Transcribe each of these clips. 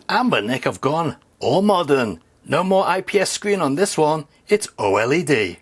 Anbernic have gone all modern. No more IPS screen on this one, it's OLED.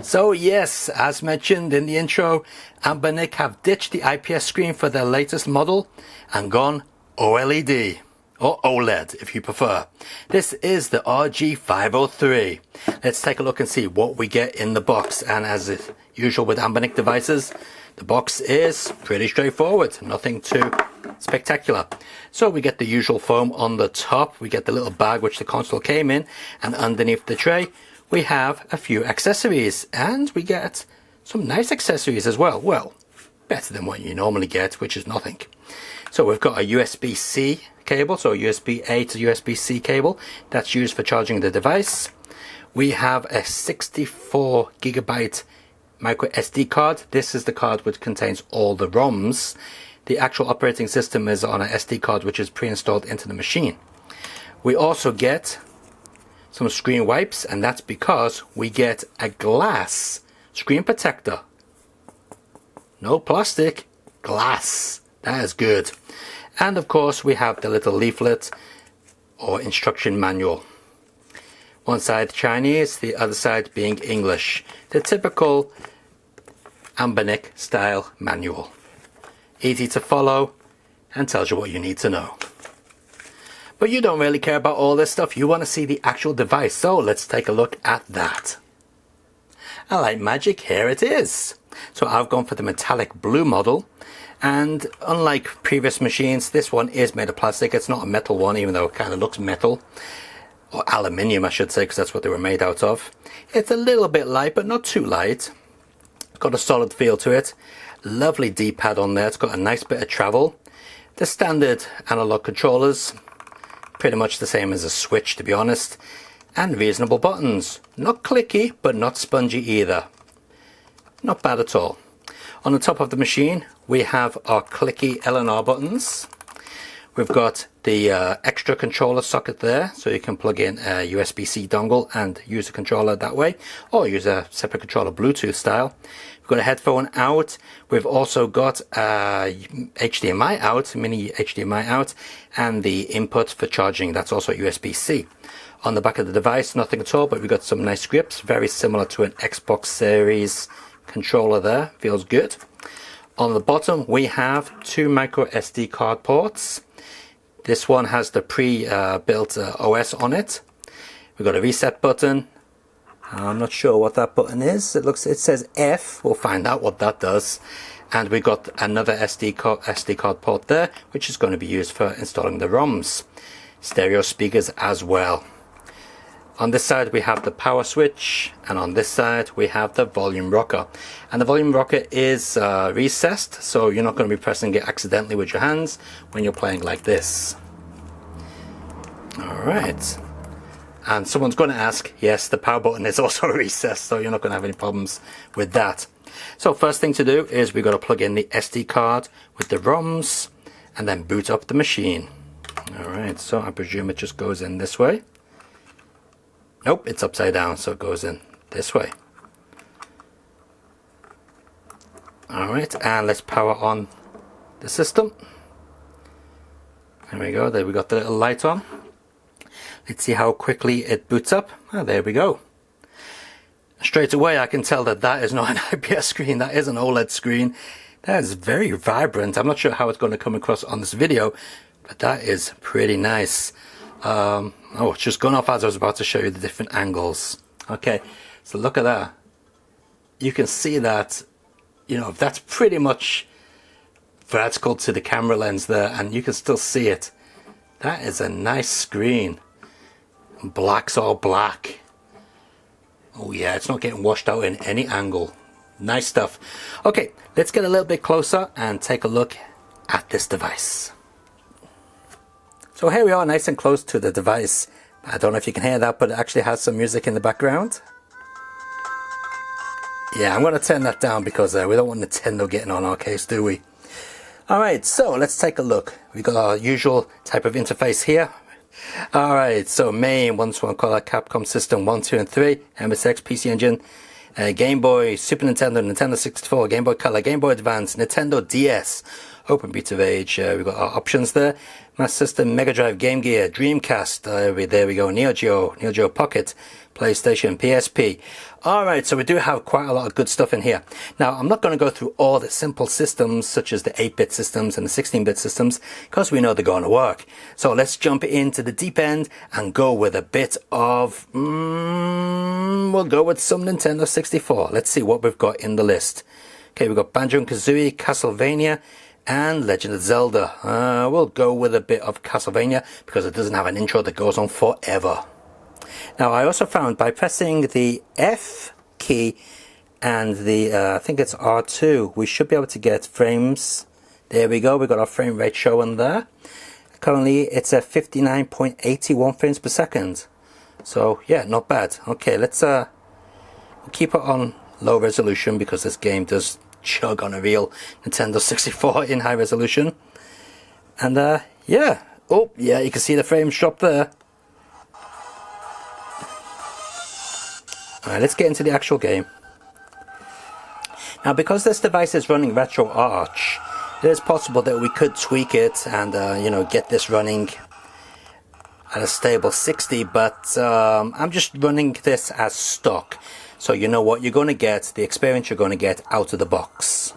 So yes, as mentioned in the intro, Anbernic have ditched the IPS screen for their latest model and gone OLED, or OLED if you prefer. This is the RG503. Let's take a look and see what we get in the box. And as is usual with Anbernic devices, the box is pretty straightforward, nothing too spectacular. So we get the usual foam on the top, we get the little bag which the console came in, and underneath the tray we have a few accessories, and we get some nice accessories as well. Well, better than what you normally get, which is nothing. So we've got a USB-C cable, so a USB-A to USB-C cable that's used for charging the device. We have a 64 gigabyte micro SD card. This is the card which contains all the ROMs. The actual operating system is on an SD card which is pre-installed into the machine. We also get some screen wipes, and that's because we get a glass screen protector. No plastic, glass. That is good. And of course we have the little leaflet or instruction manual. One side Chinese, the other side being English. The typical Anbernic style manual. Easy to follow and tells you what you need to know. But you don't really care about all this stuff, you want to see the actual device, so let's take a look at that. And like magic, here it is. So I've gone for the metallic blue model, and unlike previous machines, this one is made of plastic. It's not a metal one, even though it kind of looks metal, or aluminium I should say, because that's what they were made out of. It's a little bit light, but not too light. It's got a solid feel to it. Lovely D-pad on there, it's got a nice bit of travel. The standard analog controllers, pretty much the same as a Switch to be honest, and reasonable buttons. Not clicky, but not spongy either. Not bad at all. On the top of the machine we have our clicky L&R buttons. We've got the extra controller socket there, so you can plug in a USB-C dongle and use a controller that way, or use a separate controller Bluetooth style. We've got a headphone out. We've also got a HDMI out, mini HDMI out, and the input for charging. That's also USB-C. On the back of the device, nothing at all, but we've got some nice grips, very similar to an Xbox Series controller there. Feels good. On the bottom we have two micro SD card ports. This one has the pre-built OS on it. We've got a reset button. I'm not sure what that button is. It says F. We'll find out what that does. And we've got another SD card port there, which is going to be used for installing the ROMs. Stereo speakers as well. On this side we have the power switch, and on this side we have the volume rocker. And the volume rocker is recessed, so you're not going to be pressing it accidentally with your hands when you're playing like this. Alright. And someone's going to ask, yes, the power button is also recessed, so you're not going to have any problems with that. So first thing to do is we've got to plug in the SD card with the ROMs and then boot up the machine. Alright, so I presume it just goes in this way. Nope, it's upside down, so it goes in this way. Alright, and let's power on the system. There we go, there we got the little light on. Let's see how quickly it boots up. Oh, there we go. Straight away I can tell that that is not an IPS screen, that is an OLED screen. That is very vibrant. I'm not sure how it's going to come across on this video, but that is pretty nice. Oh, it's just gone off as I was about to show you the different angles. Okay, so look at that. You can see that, you know, that's pretty much vertical to the camera lens there, and you can still see it. That is a nice screen. Black's all black. Oh yeah, it's not getting washed out in any angle. Nice stuff. Okay, let's get a little bit closer and take a look at this device. So here we are, nice and close to the device. I don't know if you can hear that, but it actually has some music in the background. Yeah, I'm going to turn that down because we don't want Nintendo getting on our case, do we? Alright, so let's take a look. We've got our usual type of interface here. Alright, so main, one color, Capcom System 1, 2, and 3, MSX, PC Engine, Game Boy, Super Nintendo, Nintendo 64, Game Boy Color, Game Boy Advance, Nintendo DS, Open Beat of Age. We've got our options there. Master System, Mega Drive, Game Gear, Dreamcast, there we go, Neo Geo Pocket, PlayStation, PSP. Alright, so we do have quite a lot of good stuff in here. Now, I'm not going to go through all the simple systems, such as the 8-bit systems and the 16-bit systems, because we know they're going to work. So let's jump into the deep end and go with a bit of, we'll go with some Nintendo 64. Let's see what we've got in the list. Okay, we've got Banjo-Kazooie, Castlevania, and Legend of Zelda. We'll go with a bit of Castlevania because it doesn't have an intro that goes on forever. Now, I also found by pressing the F key and the, I think it's R2, we should be able to get frames. There we go, we got our frame rate showing there. Currently, it's at 59.81 frames per second. So, yeah, not bad. Okay, let's keep it on low resolution because this game does chug on a real Nintendo 64 in high resolution. And yeah, oh yeah, you can see the frames drop there. Alright, let's get into the actual game. Now, because this device is running RetroArch, it is possible that we could tweak it and you know, get this running at a stable 60, but I'm just running this as stock. So you know what you're going to get, the experience you're going to get out of the box.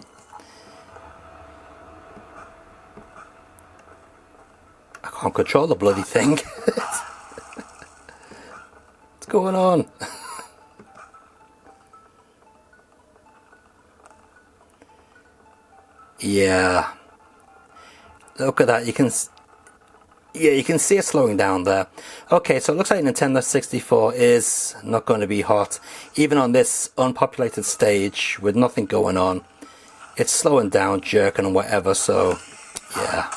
I can't control the bloody thing. What's going on? Yeah. Look at that, you can see it slowing down there. Okay, so it looks like Nintendo 64 is not going to be hot. Even on this unpopulated stage with nothing going on, it's slowing down, jerking and whatever, so yeah.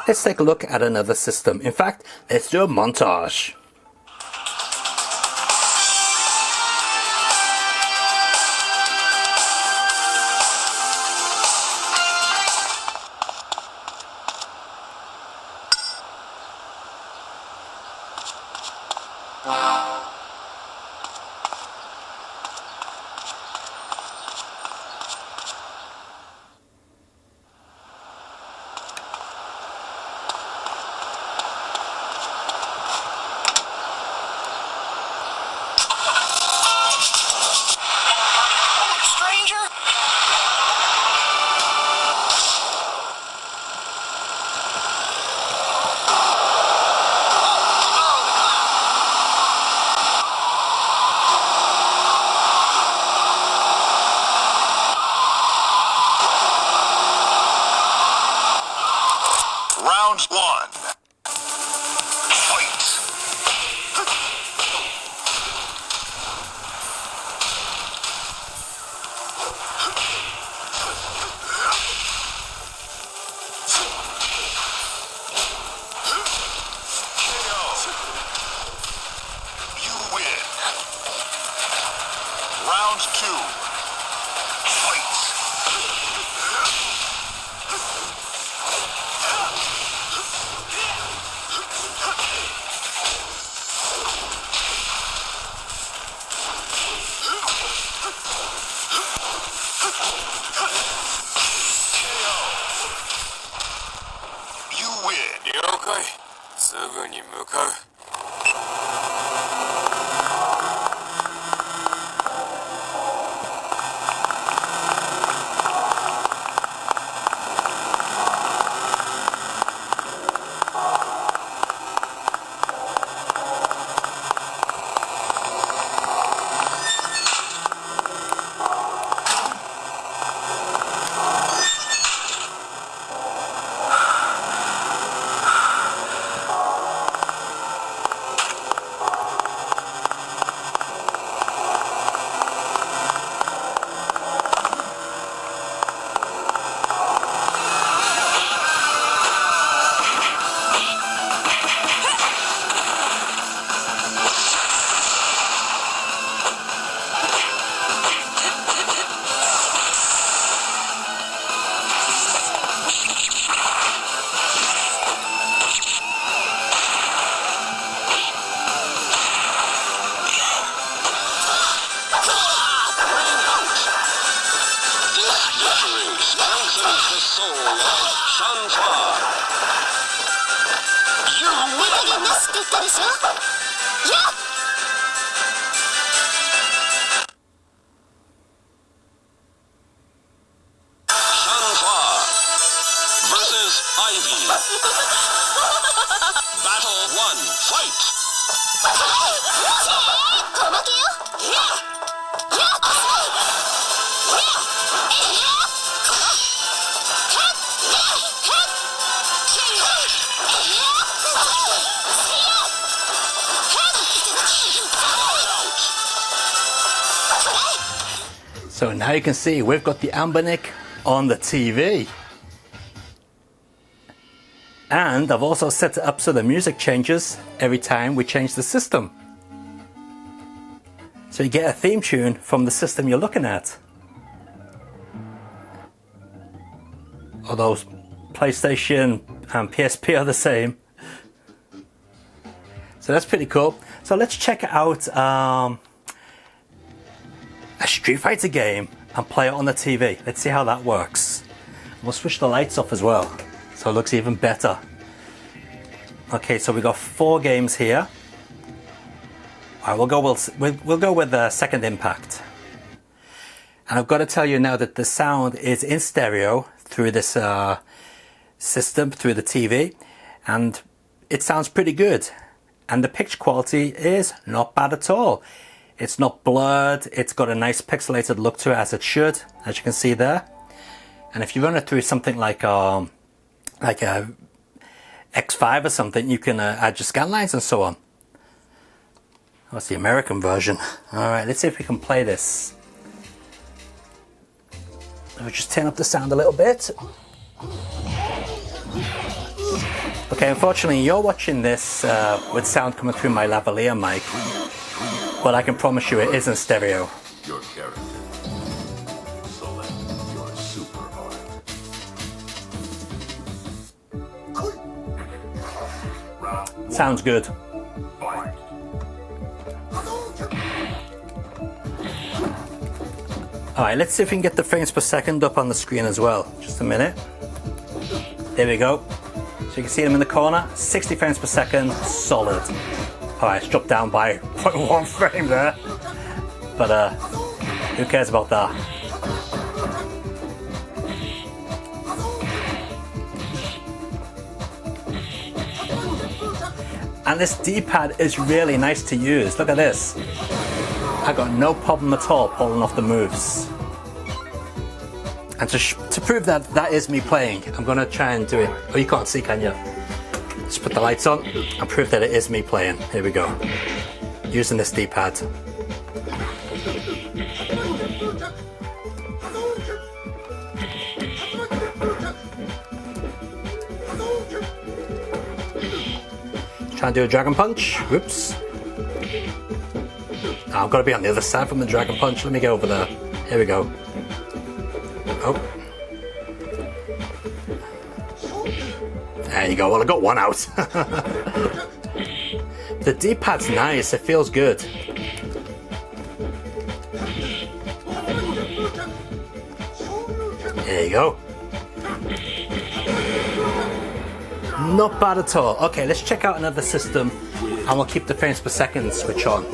Let's take a look at another system. In fact, let's do a montage. Round one. Fight. You win. Round two. Fight. You win. 了解。すぐに向かう。versus Ivy. Battle 1, fight! So now you can see we've got the Anbernic on the TV. And I've also set it up so the music changes every time we change the system. So you get a theme tune from the system you're looking at. Although PlayStation and PSP are the same. So that's pretty cool. So let's check out a Street Fighter game and play it on the TV. Let's see how that works. We'll switch the lights off as well, so it looks even better. Okay, so we got 4 games here. Alright, we'll go with Second Impact. And I've got to tell you now that the sound is in stereo through this system, through the TV, and it sounds pretty good. And the picture quality is not bad at all. It's not blurred, it's got a nice pixelated look to it, as it should, as you can see there. And if you run it through something like a X5 or something, you can add your scan lines and so on. That's the American version. Alright, let's see if we can play this. I'll just turn up the sound a little bit. Okay, unfortunately you're watching this with sound coming through my lavalier mic, but I can promise you it is in stereo. Your character. Select your super art. Sounds good. Fight. Alright, let's see if we can get the frames per second up on the screen as well. Just a minute. There we go. So you can see them in the corner. 60 frames per second, solid. Alright, it's dropped down by 0.1 frame there. But who cares about that? And this D-pad is really nice to use. Look at this. I got no problem at all pulling off the moves. And to prove that that is me playing, I'm going to try and do it. Oh, you can't see, can you? Just put the lights on and prove that it is me playing. Here we go. Using this D-pad. Try and do a Dragon Punch. Whoops. Oh, I've got to be on the other side from the Dragon Punch. Let me go over there. Here we go. Oh. There you go. Well, I got one out. The D-pad's nice. It feels good. There you go. Not bad at all. Okay, let's check out another system and we'll keep the frames per second switch on.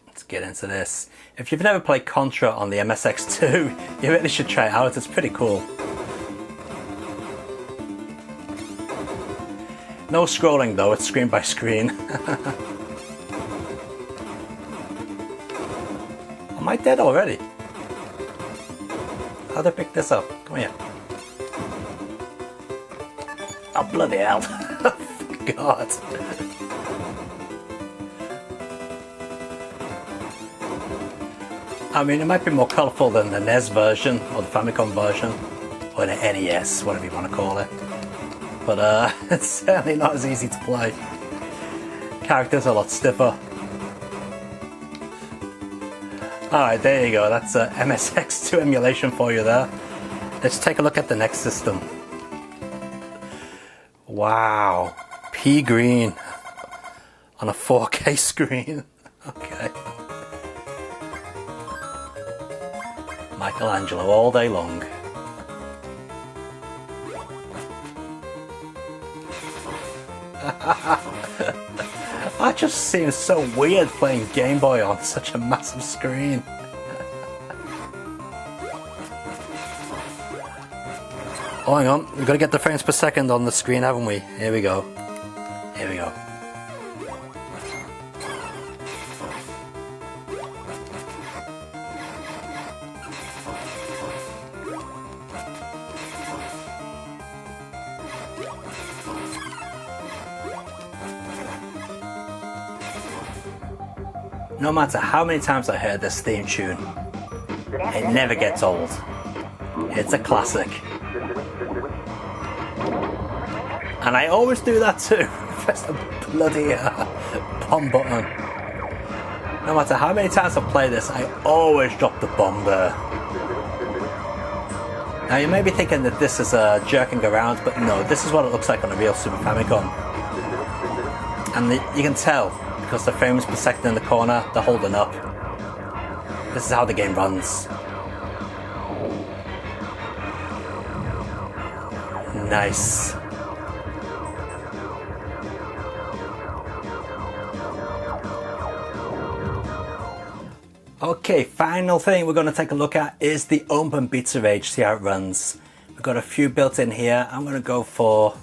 Let's get into this. If you've never played Contra on the MSX2, you really should try it out. It's pretty cool. No scrolling though, it's screen by screen. Am I dead already? How'd I pick this up? Come here. Oh, bloody hell. God. I mean, it might be more colourful than the NES version, or the Famicom version, or the NES, whatever you want to call it. But it's certainly not as easy to play. Characters are a lot stiffer. Alright, there you go, that's MSX2 emulation for you there. Let's take a look at the next system. Wow, pea green on a 4K screen. Okay. Michelangelo all day long. That just seems so weird playing Game Boy on such a massive screen. Oh, hang on, we've got to get the frames per second on the screen, haven't we? Here we go. Here we go. No matter how many times I heard this theme tune, it never gets old. It's a classic. And I always do that too. Press the bloody bomb button. No matter how many times I play this, I always drop the bomb there. Now you may be thinking that this is jerking around, but no, this is what it looks like on a real Super Famicom. And you can tell, because the frames per second in the corner, they're holding up. This is how the game runs. Nice. Okay, final thing we're going to take a look at is the Open Beta Rage, see how it runs. We've got a few built in here. I'm going to go for...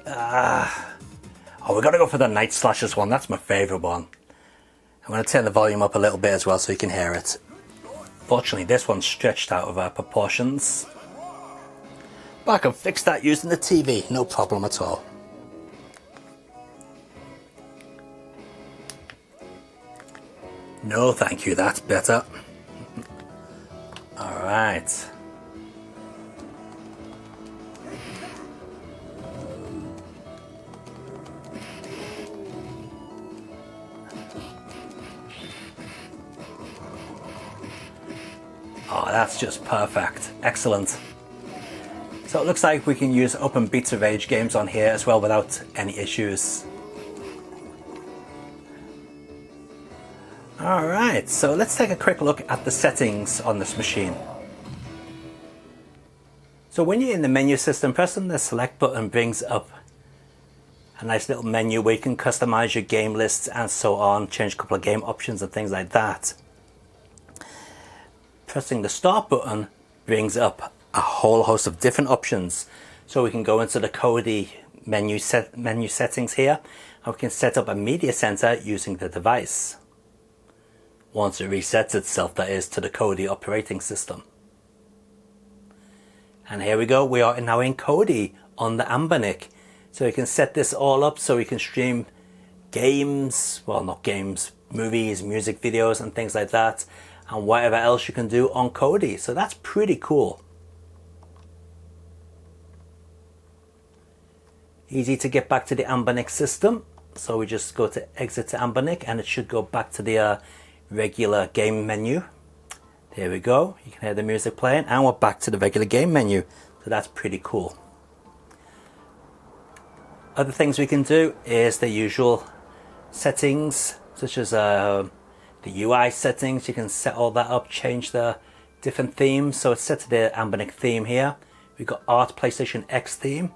we're going to go for the Night Slashers one. That's my favourite one. I'm going to turn the volume up a little bit as well so you can hear it. Fortunately, this one's stretched out of our proportions. But I can fix that using the TV, no problem at all. No, thank you, that's better. Alright. Oh, that's just perfect. Excellent. So it looks like we can use Open Beta Rage games on here as well without any issues. Alright, so let's take a quick look at the settings on this machine. So when you're in the menu system, pressing the select button brings up a nice little menu where you can customize your game lists and so on, change a couple of game options and things like that. Pressing the start button brings up a whole host of different options. So we can go into the Kodi menu settings here, and we can set up a media center using the device. Once it resets itself, that is, to the Kodi operating system. And here we go, we are now in Kodi on the Anbernic. So you can set this all up so you can stream games, well not games, movies, music videos and things like that, and whatever else you can do on Kodi. So that's pretty cool. Easy to get back to the Anbernic system. So we just go to exit to Anbernic and it should go back to the regular game menu. There we go, you can hear the music playing and we're back to the regular game menu. So that's pretty cool. Other things we can do is the usual settings, such as the UI settings. You can set all that up, change the different themes. So it's set to the Anbernic theme here. We've got Art PlayStation X theme,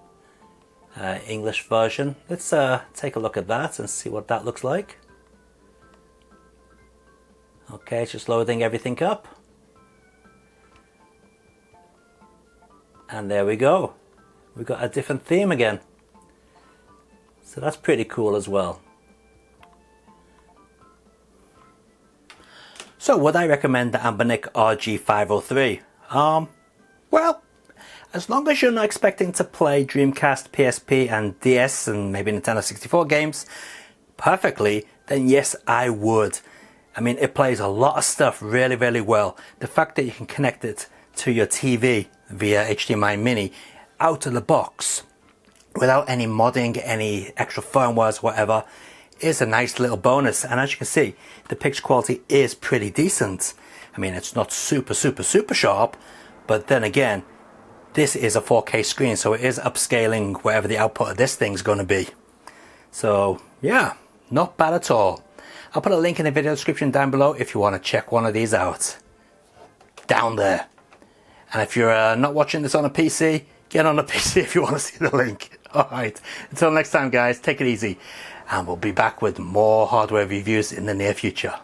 English version. Let's take a look at that and see what that looks like. Okay, it's just loading everything up. And there we go. We've got a different theme again. So that's pretty cool as well. So would I recommend the Anbernic RG503? Well, as long as you're not expecting to play Dreamcast, PSP and DS and maybe Nintendo 64 games perfectly, then yes, I would. I mean, it plays a lot of stuff really, really well. The fact that you can connect it to your TV via HDMI mini out of the box without any modding, any extra firmwares, whatever, is a nice little bonus. And as you can see, the picture quality is pretty decent. I mean, it's not super sharp, but then again, this is a 4K screen, so it is upscaling whatever the output of this thing's going to be. So yeah, not bad at all. I'll put a link in the video description down below if you want to check one of these out. down there. And if you're not watching this on a PC, get on a PC if you want to see the link. Alright, until next time guys, take it easy. And we'll be back with more hardware reviews in the near future.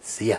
See ya.